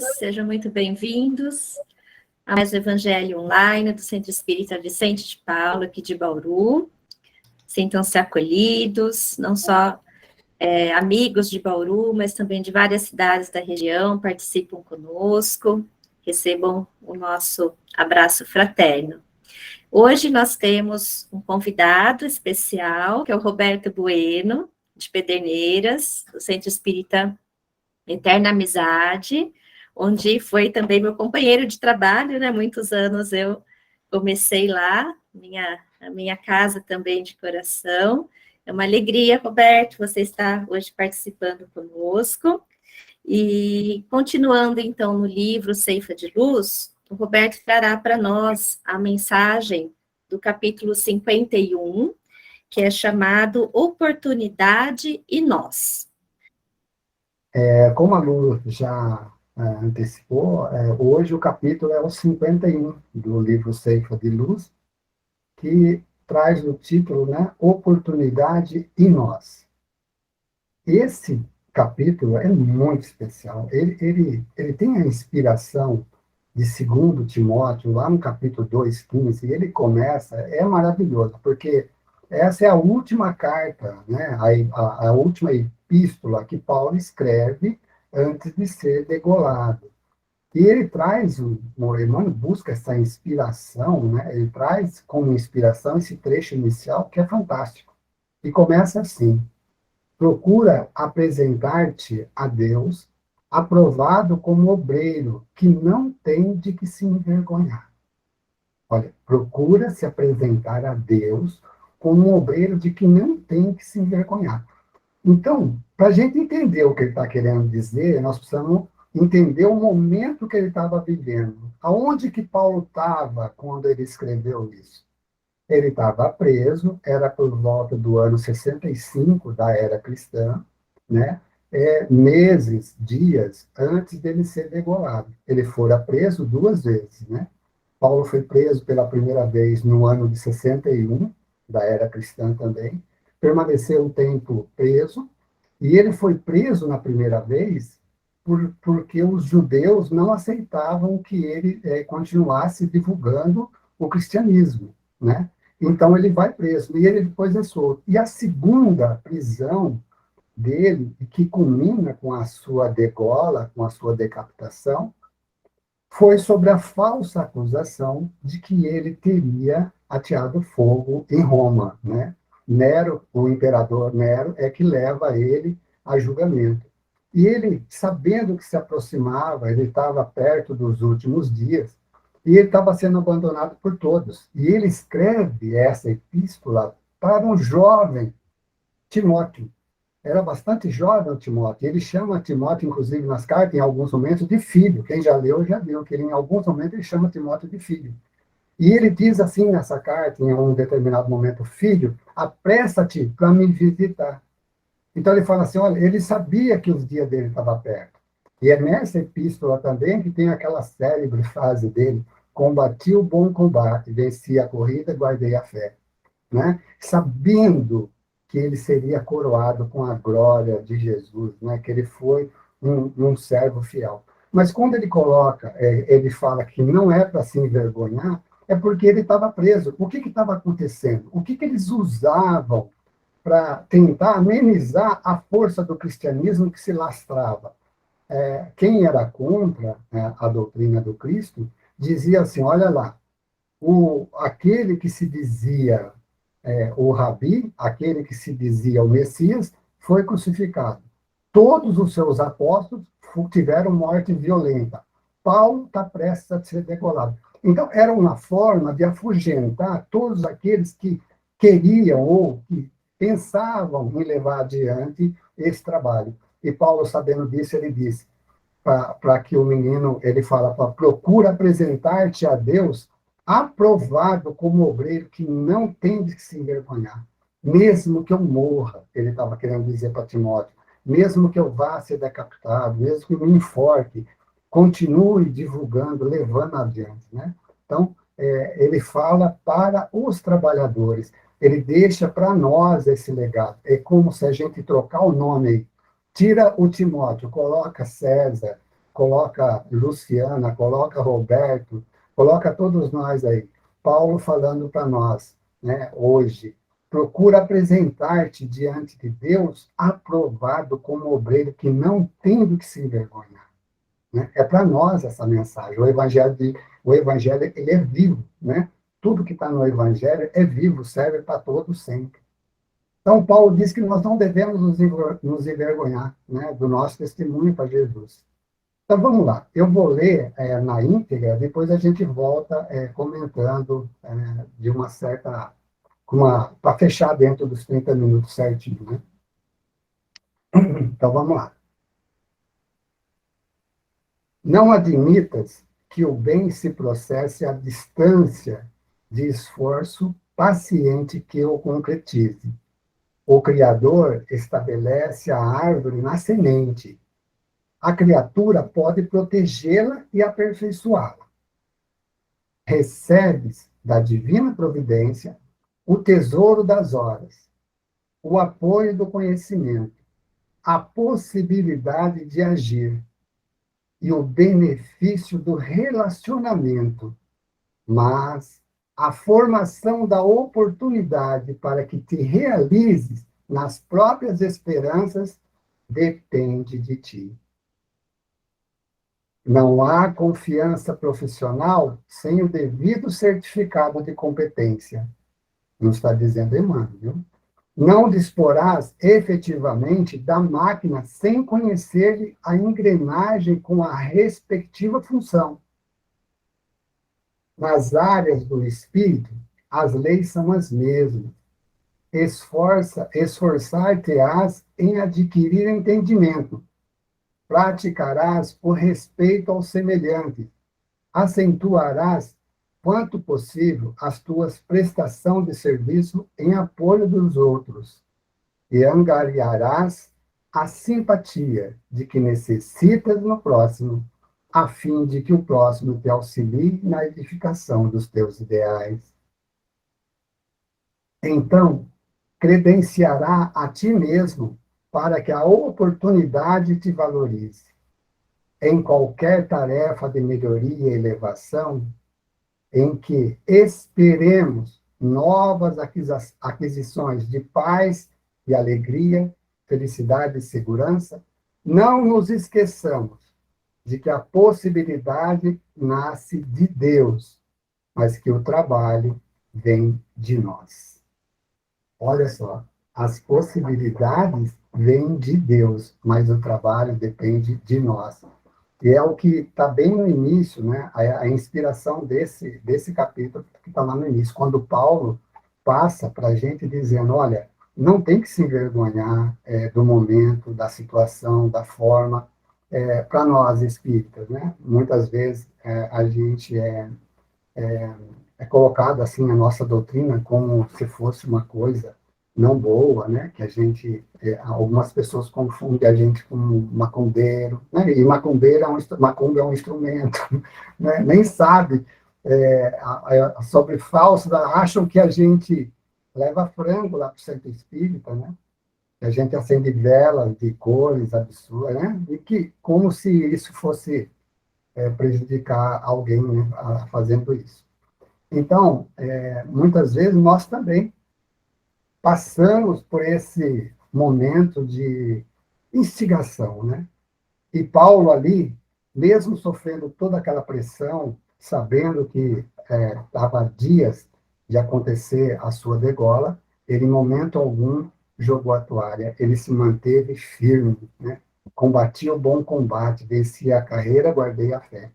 Sejam muito bem-vindos a mais um Evangelho Online do Centro Espírita Vicente de Paulo, aqui de Bauru. Sintam-se acolhidos, não só amigos de Bauru, mas também de várias cidades da região, participam conosco, recebam o nosso abraço fraterno. Hoje nós temos um convidado especial, que é o Roberto Bueno, de Pederneiras, do Centro Espírita Eterna Amizade, onde foi também meu companheiro de trabalho, né? Muitos anos eu comecei lá, a minha casa também de coração. É uma alegria, Roberto, você está hoje participando conosco. E continuando, então, no livro Ceifa de Luz, o Roberto trará para nós a mensagem do capítulo 51, que é chamado Oportunidade e Nós. Como a Lu já antecipou, hoje o capítulo é o 51 do livro Ceifa de Luz, que traz o título, né, Oportunidade e Nós. Esse capítulo é muito especial. Ele tem a inspiração de 2 Timóteo, lá no capítulo 2,15, e ele começa, é maravilhoso, porque essa é a última carta, né, a última epístola que Paulo escreve antes de ser degolado. E ele traz, o Emmanuel busca essa inspiração, né, ele traz como inspiração esse trecho inicial que é fantástico. E começa assim: procura apresentar-te a Deus aprovado como obreiro, que não tem de que se envergonhar. Olha, procura se apresentar a Deus como um obreiro de que não tem que se envergonhar. Então, para a gente entender o que ele está querendo dizer, nós precisamos entender o momento que ele estava vivendo. Aonde que Paulo estava quando ele escreveu isso? Ele estava preso, era por volta do ano 65 da era cristã, né? Meses, dias antes dele ser degolado. Ele fora preso 2 vezes, né? Paulo foi preso pela primeira vez no ano de 61, da era cristã também, permaneceu um tempo preso, e ele foi preso na primeira vez porque os judeus não aceitavam que ele continuasse divulgando o cristianismo, né? Então ele vai preso, e ele depois é solto. E a segunda prisão dele, que culmina com a sua degola, com a sua decapitação, foi sobre a falsa acusação de que ele teria ateado fogo em Roma, né? Nero, o imperador Nero, é que leva ele a julgamento. E ele, sabendo que se aproximava, ele estava perto dos últimos dias, e ele estava sendo abandonado por todos. E ele escreve essa epístola para um jovem Timóteo. Era bastante jovem o Timóteo. Ele chama Timóteo, inclusive nas cartas, em alguns momentos, de filho. Quem já leu, já viu que ele, em alguns momentos ele chama Timóteo de filho. E ele diz assim nessa carta, em um determinado momento: filho, apressa-te para me visitar. Então ele fala assim, olha, ele sabia que os dias dele estavam perto. E é nessa epístola também que tem aquela célebre frase dele: combati o bom combate, venci a corrida, guardei a fé, né? Sabendo que ele seria coroado com a glória de Jesus, né? Que ele foi um servo fiel. Mas quando ele coloca, ele fala que não é para se envergonhar, é porque ele estava preso. O que estava acontecendo? O que eles usavam para tentar amenizar a força do cristianismo que se lastrava? Quem era contra, né, a doutrina do Cristo dizia assim: olha lá, aquele que se dizia o Rabi, aquele que se dizia o Messias, foi crucificado. Todos os seus apóstolos tiveram morte violenta. Paulo está prestes a ser degolado. Então, era uma forma de afugentar todos aqueles que queriam ou que pensavam em levar adiante esse trabalho. E Paulo, sabendo disso, ele disse para que o menino, ele fala, procura apresentar-te a Deus aprovado como obreiro que não tem de se envergonhar. Mesmo que eu morra, ele estava querendo dizer para Timóteo, mesmo que eu vá ser decapitado, mesmo que eu me enforque, continue divulgando, levando adiante, né? Então, ele fala para os trabalhadores, ele deixa para nós esse legado. É como se a gente trocar o nome aí, tira o Timóteo, coloca César, coloca Luciana, coloca Roberto, coloca todos nós aí. Paulo falando para nós, né, hoje, procura apresentar-te diante de Deus aprovado como obreiro que não tem do que se envergonhar. Né? É para nós essa mensagem. O evangelho ele é vivo, né? Tudo que está no evangelho é vivo, serve para todos sempre. Então, Paulo diz que nós não devemos nos envergonhar, né, do nosso testemunho para Jesus. Então, vamos lá. Eu vou ler na íntegra, depois a gente volta comentando de uma certa... para fechar dentro dos 30 minutos certinho, né? Então, vamos lá. Não admitas que o bem se processe à distância de esforço paciente que o concretize. O Criador estabelece a árvore na semente. A criatura pode protegê-la e aperfeiçoá-la. Recebes da divina providência o tesouro das horas, o apoio do conhecimento, a possibilidade de agir e o benefício do relacionamento, mas a formação da oportunidade para que te realizes nas próprias esperanças depende de ti. Não há confiança profissional sem o devido certificado de competência, nos está dizendo Emmanuel. Não disporás efetivamente da máquina sem conhecer a engrenagem com a respectiva função. Nas áreas do espírito, as leis são as mesmas. Esforçar-te-ás em adquirir entendimento. Praticarás o respeito aos semelhantes. Acentuarás, quanto possível, as tuas prestações de serviço em apoio dos outros. E angariarás a simpatia de que necessitas no próximo, a fim de que o próximo te auxilie na edificação dos teus ideais. Então, credenciará a ti mesmo para que a oportunidade te valorize. Em qualquer tarefa de melhoria e elevação, em que esperemos novas aquisições de paz e alegria, felicidade e segurança, não nos esqueçamos de que a possibilidade nasce de Deus, mas que o trabalho vem de nós. Olha só, as possibilidades vêm de Deus, mas o trabalho depende de nós. E é o que está bem no início, né? A inspiração desse capítulo que está lá no início, quando Paulo passa para a gente dizendo, olha, não tem que se envergonhar do momento, da situação, da forma, para nós espíritas, né? Muitas vezes a gente é colocado assim a nossa doutrina como se fosse uma coisa não boa, né? Que a gente, algumas pessoas confundem a gente com macumbeiro, né? E macumba é um instrumento, né? Nem sabe sobre falsos, acham que a gente leva frango lá para o centro espírita, né? Que a gente acende velas de cores absurdas, né? E que, como se isso fosse prejudicar alguém, né? Fazendo isso. Então, muitas vezes nós também passamos por esse momento de instigação, né? E Paulo ali, mesmo sofrendo toda aquela pressão, sabendo que estava dias de acontecer a sua degola, ele em momento algum jogou a toalha, ele se manteve firme, né? Combatia o bom combate, venci a carreira, guardei a fé.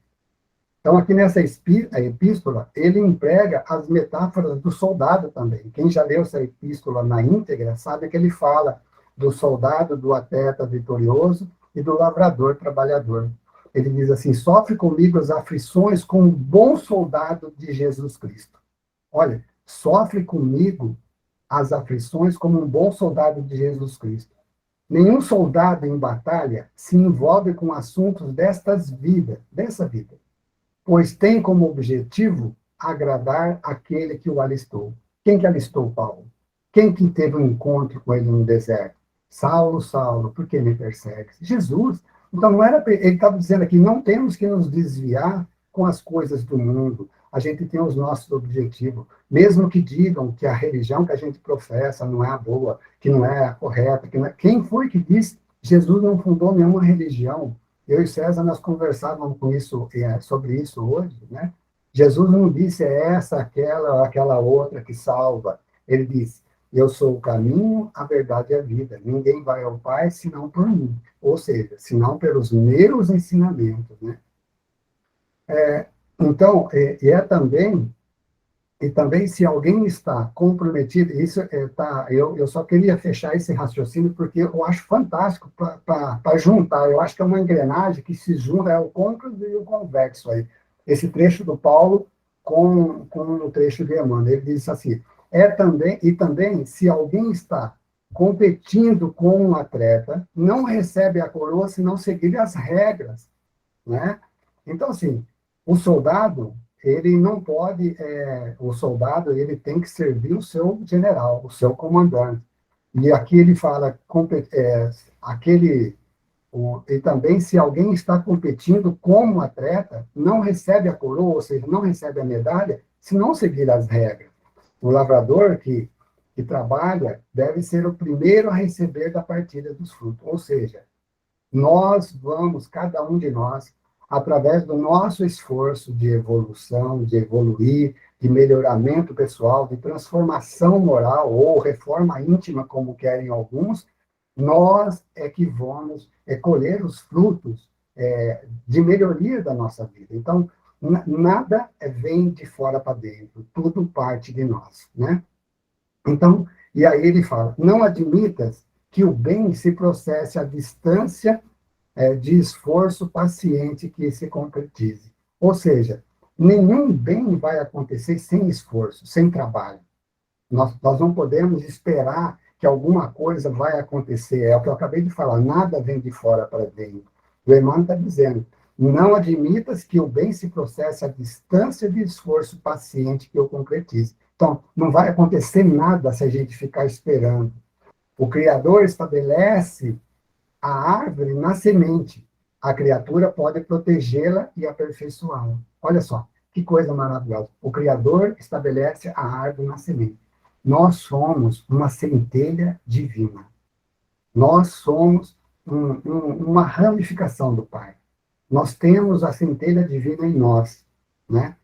Então, aqui nessa epístola, ele emprega as metáforas do soldado também. Quem já leu essa epístola na íntegra sabe que ele fala do soldado, do atleta vitorioso e do lavrador trabalhador. Ele diz assim, sofre comigo as aflições como um bom soldado de Jesus Cristo. Olha, sofre comigo as aflições como um bom soldado de Jesus Cristo. Nenhum soldado em batalha se envolve com assuntos dessa vida, pois tem como objetivo agradar aquele que o alistou. Quem que alistou Paulo? Quem que teve um encontro com ele no deserto? Saulo, Saulo, por que me persegues? Jesus. Então, não era, ele estava dizendo aqui, não temos que nos desviar com as coisas do mundo. A gente tem os nossos objetivos. Mesmo que digam que a religião que a gente professa não é a boa, que não é a correta, que não é... Quem foi que disse? Jesus não fundou nenhuma religião. Eu e César, nós conversávamos com isso, sobre isso hoje, né? Jesus não disse é essa, aquela outra que salva. Ele disse, eu sou o caminho, a verdade e a vida. Ninguém vai ao Pai senão por mim. Ou seja, senão pelos meus ensinamentos, né? Então, e também se alguém está comprometido, eu só queria fechar esse raciocínio porque eu acho fantástico para juntar, eu acho que é uma engrenagem que se junta, é o côncavo e o convexo aí, esse trecho do Paulo com o trecho de Emmanuel. Ele diz assim, também, se alguém está competindo com um atleta, não recebe a coroa se não seguir as regras, né? Então, assim, o soldado, ele não pode, o soldado, ele tem que servir o seu general, o seu comandante. E aqui ele fala, e também se alguém está competindo como atleta, não recebe a coroa, ou seja, não recebe a medalha, se não seguir as regras. O lavrador que trabalha deve ser o primeiro a receber da partilha dos frutos, ou seja, nós vamos, cada um de nós, através do nosso esforço de evolução, de evoluir, de melhoramento pessoal, de transformação moral ou reforma íntima, como querem alguns, nós é que vamos colher os frutos de melhoria da nossa vida. Então, nada vem de fora para dentro, tudo parte de nós, né? Então, e aí ele fala, não admitas que o bem se processe à distância de esforço paciente que se concretize. Ou seja, nenhum bem vai acontecer sem esforço, sem trabalho. Nós não podemos esperar que alguma coisa vai acontecer. É o que eu acabei de falar, nada vem de fora para dentro. O Emmanuel está dizendo, não admitas que o bem se processe à distância de esforço paciente que o concretize. Então, não vai acontecer nada se a gente ficar esperando. O Criador estabelece a árvore na semente. A criatura pode protegê-la e aperfeiçoá-la. Olha só, que coisa maravilhosa. O Criador estabelece a árvore na semente. Nós somos uma centelha divina. Nós somos uma ramificação do Pai. Nós temos a centelha divina em nós, né?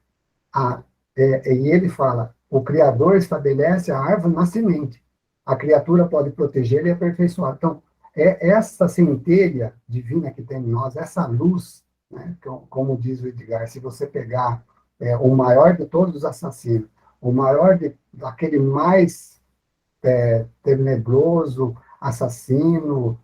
E ele fala, o Criador estabelece a árvore na semente. A criatura pode protegê-la e aperfeiçoar. Então, essa centelha divina que tem em nós, essa luz, né? Como diz o Edgar, se você pegar o maior de todos os assassinos, o maior aquele mais tenebroso, assassino,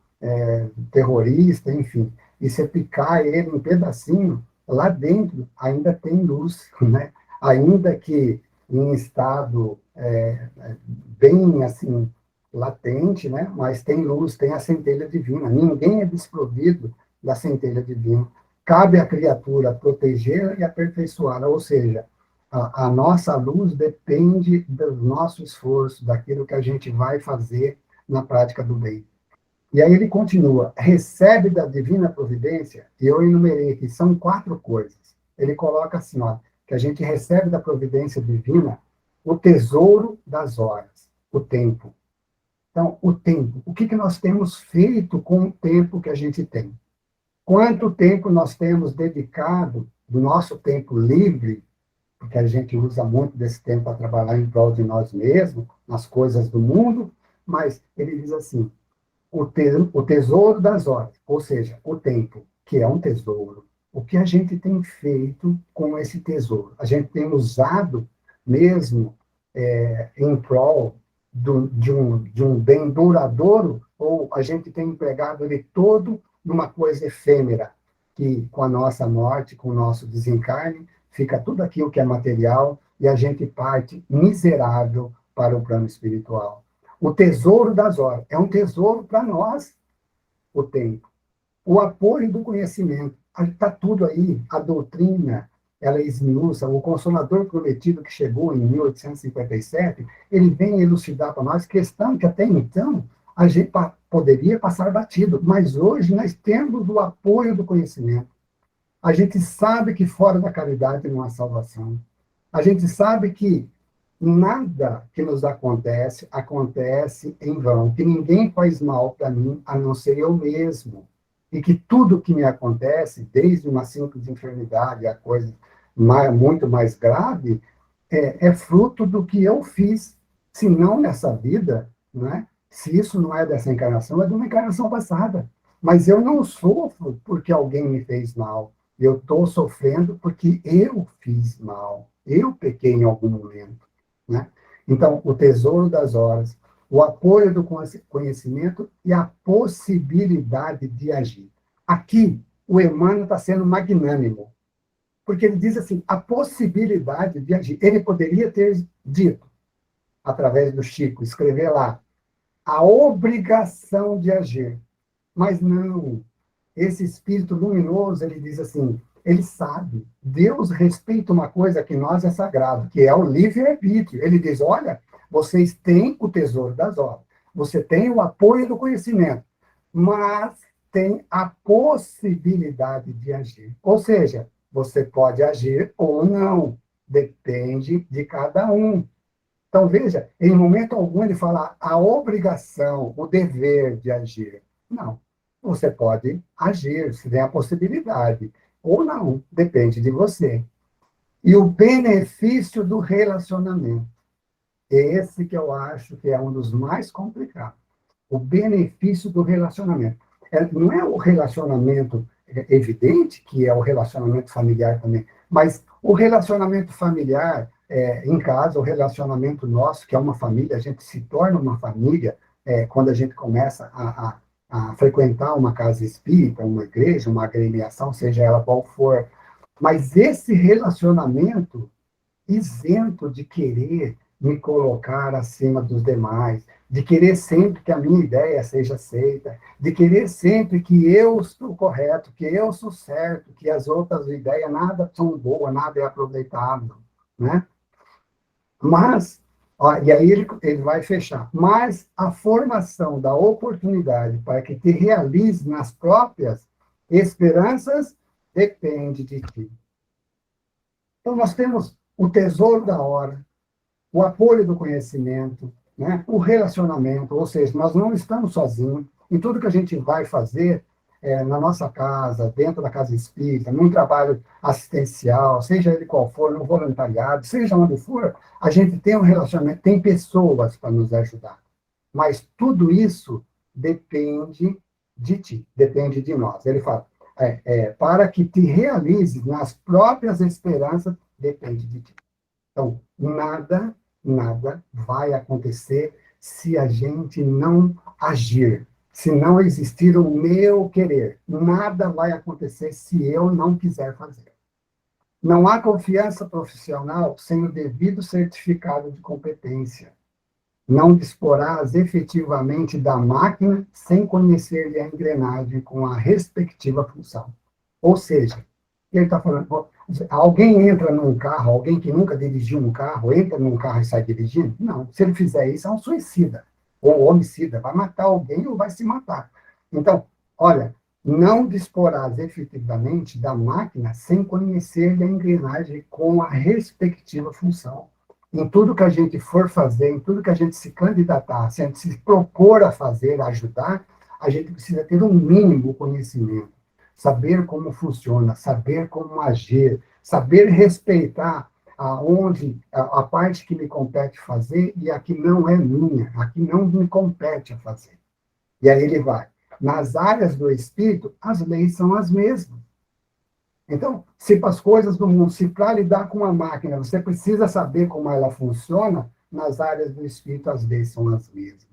terrorista, enfim, e você picar ele em pedacinho, lá dentro ainda tem luz, né? Ainda que em estado bem assim latente, né? Mas tem luz, tem a centelha divina. Ninguém é desprovido da centelha divina. Cabe à criatura protegê-la e aperfeiçoá-la, ou seja, a nossa luz depende do nosso esforço, daquilo que a gente vai fazer na prática do bem. E aí ele continua, recebe da divina providência, e eu enumerei aqui, são 4 coisas. Ele coloca assim, ó, que a gente recebe da providência divina o tesouro das horas, o tempo. Então, o tempo. O que nós temos feito com o tempo que a gente tem? Quanto tempo nós temos dedicado do nosso tempo livre, porque a gente usa muito desse tempo para trabalhar em prol de nós mesmos, nas coisas do mundo, mas ele diz assim, o tesouro das horas, ou seja, o tempo, que é um tesouro. O que a gente tem feito com esse tesouro? A gente tem usado mesmo em prol de um bem duradouro, ou a gente tem empregado ele todo numa coisa efêmera, que com a nossa morte, com o nosso desencarne, fica tudo aquilo que é material e a gente parte miserável para o plano espiritual. O tesouro das horas é um tesouro para nós, o tempo. O apoio do conhecimento, está tudo aí, a doutrina, ela esmiuça, o Consolador Prometido que chegou em 1857, ele vem elucidar para nós questão que até então a gente poderia passar batido, mas hoje nós temos o apoio do conhecimento. A gente sabe que fora da caridade não há salvação. A gente sabe que nada que nos acontece, acontece em vão, que ninguém faz mal para mim, a não ser eu mesmo. E que tudo que me acontece, desde uma simples enfermidade a coisa muito mais grave, é fruto do que eu fiz, se não nessa vida, né? Se isso não é dessa encarnação, é de uma encarnação passada. Mas eu não sofro porque alguém me fez mal. Eu estou sofrendo porque eu fiz mal. Eu pequei em algum momento, né? Então, o tesouro das horas, o apoio do conhecimento e a possibilidade de agir. Aqui, o Emmanuel está sendo magnânimo, porque ele diz assim, a possibilidade de agir. Ele poderia ter dito, através do Chico, escrever lá, a obrigação de agir. Mas não. Esse espírito luminoso, ele diz assim, ele sabe, Deus respeita uma coisa que nós é sagrado, que é o livre-arbítrio. Ele diz, olha, vocês têm o tesouro das obras, você tem o apoio do conhecimento, mas tem a possibilidade de agir. Ou seja, você pode agir ou não, depende de cada um. Então, veja, em momento algum ele fala a obrigação, o dever de agir. Não. Você pode agir, se tem a possibilidade, ou não, depende de você. E o benefício do relacionamento. Esse que eu acho que é um dos mais complicados. O benefício do relacionamento. Não é o relacionamento evidente, que é o relacionamento familiar também, mas o relacionamento familiar, em casa, o relacionamento nosso, que é uma família, a gente se torna uma família quando a gente começa a frequentar uma casa espírita, uma igreja, uma agremiação, seja ela qual for. Mas esse relacionamento isento de querer me colocar acima dos demais, de querer sempre que a minha ideia seja aceita, de querer sempre que eu estou correto, que eu sou certo, que as outras ideias nada são boas, nada é aproveitável, né? Mas, ó, e aí ele vai fechar, mas a formação da oportunidade para que te realize nas próprias esperanças depende de ti. Então, nós temos o tesouro da hora, o apoio do conhecimento, né? O relacionamento, ou seja, nós não estamos sozinhos. Em tudo que a gente vai fazer na nossa casa, dentro da casa espírita, num trabalho assistencial, seja ele qual for, no voluntariado, seja onde for, a gente tem um relacionamento, tem pessoas para nos ajudar. Mas tudo isso depende de ti, depende de nós. Ele fala, para que te realizes nas próprias esperanças, depende de ti. Então, nada vai acontecer se a gente não agir, se não existir o meu querer. Nada vai acontecer se eu não quiser fazer. Não há confiança profissional sem o devido certificado de competência. Não disporás efetivamente da máquina sem conhecer-lhe a engrenagem com a respectiva função. Ou seja, ele está falando, alguém entra num carro, alguém que nunca dirigiu um carro, entra num carro e sai dirigindo? Não, se ele fizer isso, é um suicida, ou homicida, vai matar alguém ou vai se matar. Então, olha, não disporás efetivamente da máquina sem conhecer-lhe a engrenagem com a respectiva função. Em tudo que a gente for fazer, em tudo que a gente se candidatar, se a gente se propor a fazer, a ajudar, a gente precisa ter um mínimo conhecimento. Saber como funciona, saber como agir, saber respeitar a parte que me compete fazer e a que não é minha, a que não me compete a fazer. E aí ele vai. Nas áreas do espírito, as leis são as mesmas. Então, se para as coisas do mundo, se para lidar com uma máquina, você precisa saber como ela funciona, nas áreas do espírito as leis são as mesmas.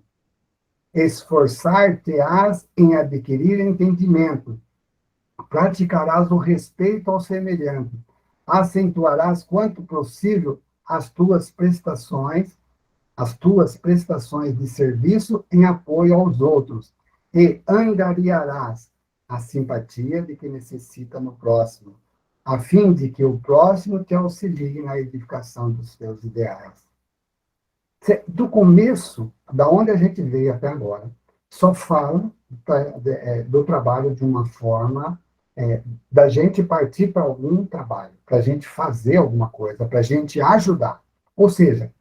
Esforçar-te-ás em adquirir entendimento, praticarás o respeito ao semelhante, acentuarás quanto possível as tuas prestações de serviço em apoio aos outros, e angariarás a simpatia de quem necessita no próximo, a fim de que o próximo te auxilie na edificação dos teus ideais. Do começo, da onde a gente veio até agora, só fala do trabalho de uma forma da gente partir para algum trabalho, para a gente fazer alguma coisa, para a gente ajudar. Ou seja,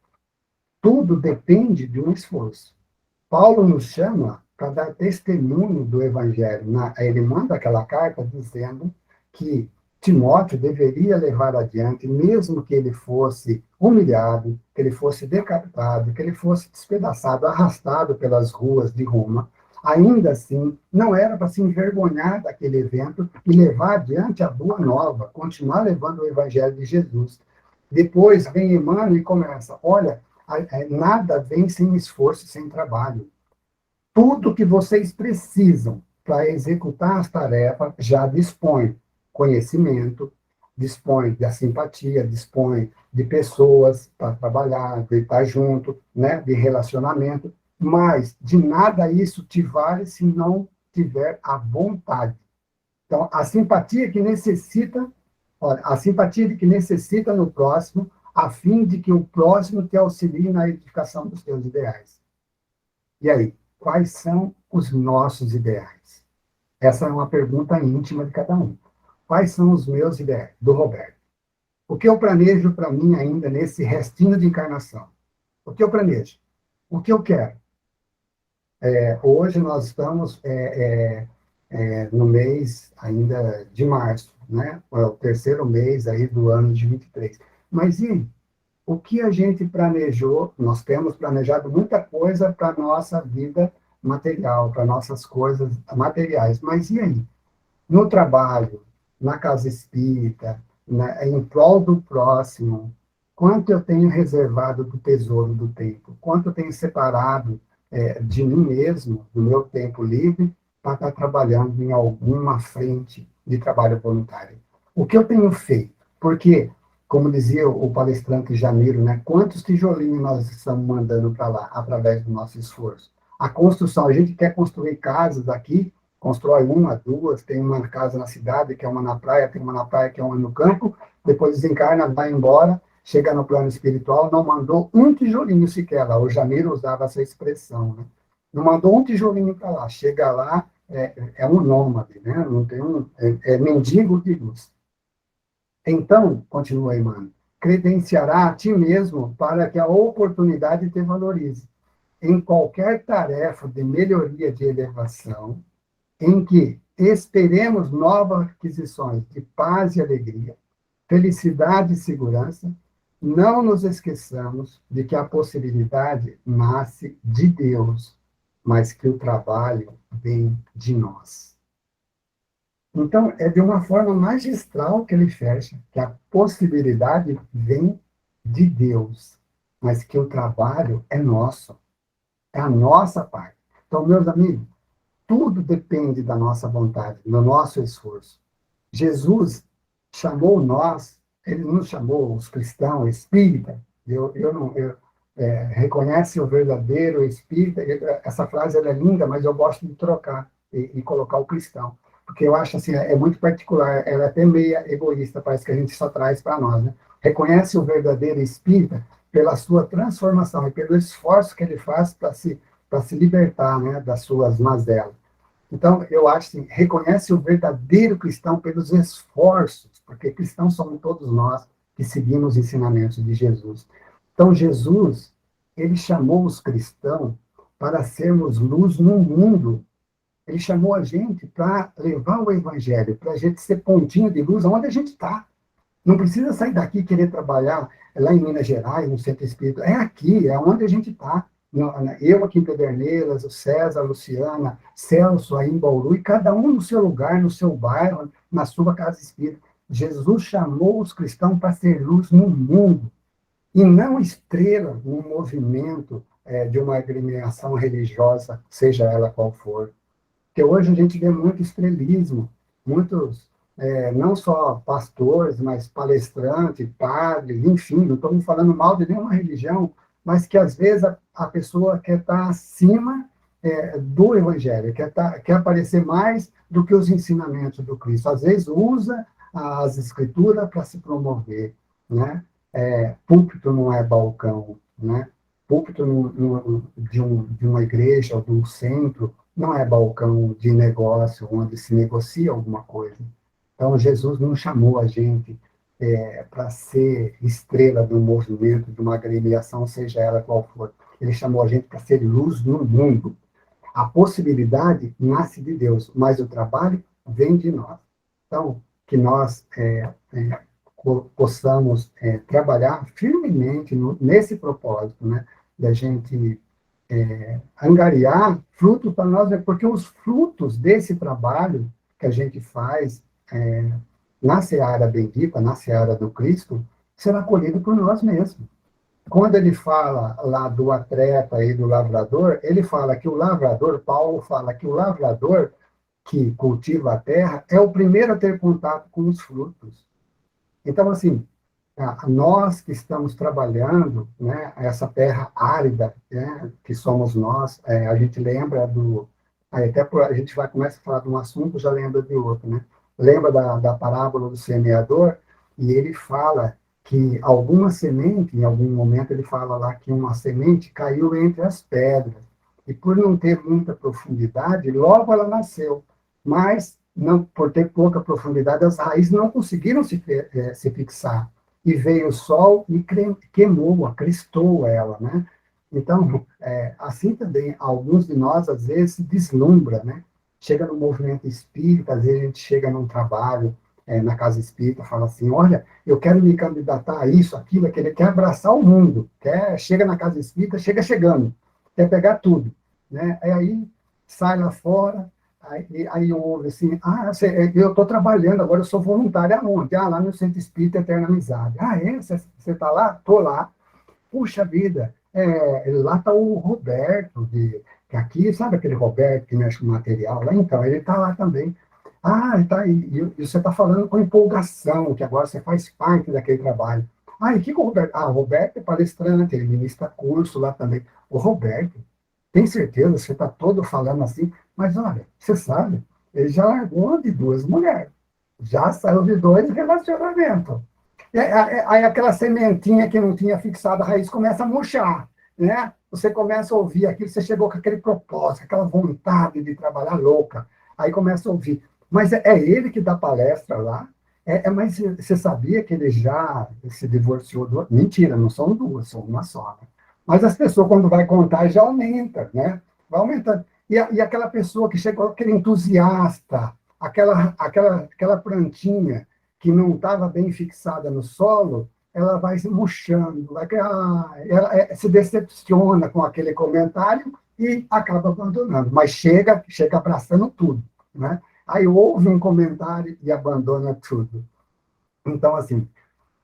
tudo depende de um esforço. Paulo nos chama para dar testemunho do Evangelho. Ele manda aquela carta dizendo que Timóteo deveria levar adiante, mesmo que ele fosse humilhado, que ele fosse decapitado, que ele fosse despedaçado, arrastado pelas ruas de Roma. Ainda assim, não era para se envergonhar daquele evento e levar adiante a boa nova, continuar levando o Evangelho de Jesus. Depois vem Emmanuel e começa: olha, nada vem sem esforço, sem trabalho. Tudo que vocês precisam para executar as tarefas já dispõe conhecimento, dispõe da simpatia, dispõe de pessoas para trabalhar, de estar junto, né, de relacionamento, mas de nada isso te vale se não tiver a vontade. Então, a simpatia que necessita, olha, a simpatia de que necessita no próximo, a fim de que o próximo te auxilie na edificação dos teus ideais. E aí, quais são os nossos ideais? Essa é uma pergunta íntima de cada um. Quais são os meus ideais? Do Roberto. O que eu planejo para mim ainda nesse restinho de encarnação? O que eu planejo? O que eu quero? Hoje nós estamos no mês ainda de março, né? É o terceiro mês aí do ano de 23. Mas e o que a gente planejou? Nós temos planejado muita coisa para a nossa vida material, para nossas coisas materiais. Mas e aí? No trabalho, na casa espírita, em prol do próximo, quanto eu tenho reservado do tesouro do tempo? Quanto eu tenho separado de mim mesmo, do meu tempo livre, para estar trabalhando em alguma frente de trabalho voluntário? O que eu tenho feito? Porque, como dizia o palestrante Jamiro, né, quantos tijolinhos nós estamos mandando para lá, através do nosso esforço? A construção, a gente quer construir casas aqui, constrói uma, duas, tem uma casa na cidade, que é uma na praia, tem uma na praia, que é uma no campo, depois desencarna, vai embora, chega no plano espiritual, não mandou um tijolinho sequer lá. O Jamiro usava essa expressão, né? Não mandou um tijolinho para lá. Chega lá, é um nômade, né? Não tem mendigo de luz. Então, continua Emmanuel, credenciará a ti mesmo para que a oportunidade te valorize. Em qualquer tarefa de melhoria de elevação, em que esperemos novas aquisições de paz e alegria, felicidade e segurança, não nos esqueçamos de que a possibilidade nasce de Deus, mas que o trabalho vem de nós. Então, é de uma forma magistral que ele fecha, que a possibilidade vem de Deus, mas que o trabalho é nosso, é a nossa parte. Então, meus amigos, tudo depende da nossa vontade, do nosso esforço. Jesus chamou nós, ele nos chamou, os cristãos, espírita. Reconhece o verdadeiro espírita. Essa frase ela é linda, mas eu gosto de trocar e colocar o cristão. Porque eu acho assim, é muito particular, ela é até meia egoísta, parece que a gente só traz para nós, né? Reconhece o verdadeiro espírita pela sua transformação e pelo esforço que ele faz para se libertar, né, das suas mazelas. Então, eu acho assim, reconhece o verdadeiro cristão pelos esforços, porque cristãos somos todos nós que seguimos os ensinamentos de Jesus. Então, Jesus, ele chamou os cristãos para sermos luz no mundo. Ele chamou a gente para levar o evangelho, para a gente ser pontinho de luz onde a gente está. Não precisa sair daqui e querer trabalhar lá em Minas Gerais, no centro espírita. É aqui, é onde a gente está. Eu aqui em Pederneiras, o César, a Luciana, Celso aí em Bauru, e cada um no seu lugar, no seu bairro, na sua casa espírita. Jesus chamou os cristãos para ser luz no mundo, e não estrela no movimento de uma agremiação religiosa, seja ela qual for. Porque hoje a gente vê muito estrelismo, muitos, não só pastores, mas palestrantes, padres, enfim, não estamos falando mal de nenhuma religião, mas que às vezes a pessoa quer estar acima do Evangelho, quer aparecer mais do que os ensinamentos do Cristo. Às vezes usa as Escrituras para se promover, né? Púlpito não é balcão, né? Púlpito de uma igreja ou de um centro não é balcão de negócio onde se negocia alguma coisa. Então, Jesus não chamou a gente para ser estrela de um movimento, de uma agremiação, seja ela qual for. Ele chamou a gente para ser luz no mundo. A possibilidade nasce de Deus, mas o trabalho vem de nós. Então, que nós possamos trabalhar firmemente nesse propósito, né? Da gente angariar frutos para nós, porque os frutos desse trabalho que a gente faz na seara bendita, na seara do Cristo, será colhido por nós mesmos. Quando ele fala lá do atleta e do lavrador, ele fala que o lavrador, Paulo fala que o lavrador que cultiva a terra é o primeiro a ter contato com os frutos. Então, assim, nós que estamos trabalhando, né, essa terra árida, né, que somos nós, a gente lembra do... Até a gente vai começar a falar de um assunto, já lembra de outro, né? Lembra da parábola do semeador, e ele fala que alguma semente, em algum momento ele fala lá que uma semente caiu entre as pedras, e por não ter muita profundidade, logo ela nasceu, mas não, por ter pouca profundidade, as raízes não conseguiram se fixar e veio o sol e queimou, cristou ela, né? Então, assim também, alguns de nós, às vezes, se deslumbra, né? Chega no movimento espírita, às vezes a gente chega num trabalho, na casa espírita, fala assim, olha, eu quero me candidatar a isso, aquilo, aquele, quer abraçar o mundo, chega na casa espírita, chega chegando, quer pegar tudo, né? Aí sai lá fora, aí ouve assim, eu estou trabalhando, agora eu sou voluntário aonde? Lá no Centro Espírita Eterna Amizade. Você está lá? Estou lá. Puxa vida, lá está o Roberto, que aqui, sabe aquele Roberto que mexe com material? Lá, então, ele está lá também. Tá, e você está falando com empolgação, que agora você faz parte daquele trabalho. E que o Roberto? O Roberto é palestrante, ele ministra curso lá também. O Roberto, tem certeza, você está todo falando assim, mas olha, você sabe, ele já largou de 2 mulheres, já saiu de 2 relacionamentos. Aí aquela sementinha que não tinha fixado a raiz começa a murchar, né? Você começa a ouvir aquilo, você chegou com aquele propósito, aquela vontade de trabalhar louca, aí começa a ouvir. Mas é ele que dá palestra lá, mas você sabia que ele já se divorciou? Mentira, não são 2, são uma só. Né? Mas as pessoas, quando vai contar, já aumenta, né? Vai aumentando. E aquela pessoa que chegou, aquele entusiasta, aquela plantinha que não estava bem fixada no solo, ela vai se murchando, ela se decepciona com aquele comentário e acaba abandonando. Mas chega abraçando tudo, né? Aí ouve um comentário e abandona tudo. Então, assim,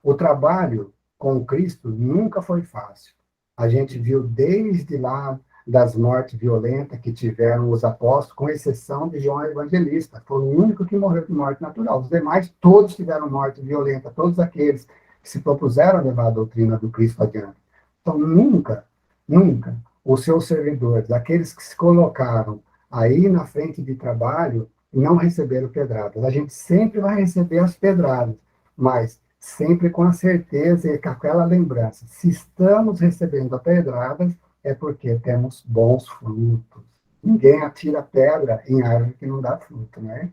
o trabalho com Cristo nunca foi fácil. A gente viu desde lá das mortes violentas que tiveram os apóstolos, com exceção de João Evangelista. Foi o único que morreu de morte natural. Os demais, todos tiveram morte violenta, todos aqueles que se propuseram a levar a doutrina do Cristo adiante. Então, nunca, nunca, os seus servidores, aqueles que se colocaram aí na frente de trabalho, não receberam pedradas. A gente sempre vai receber as pedradas, mas sempre com a certeza e com aquela lembrança. Se estamos recebendo a pedradas, é porque temos bons frutos. Ninguém atira pedra em árvore que não dá fruto, né?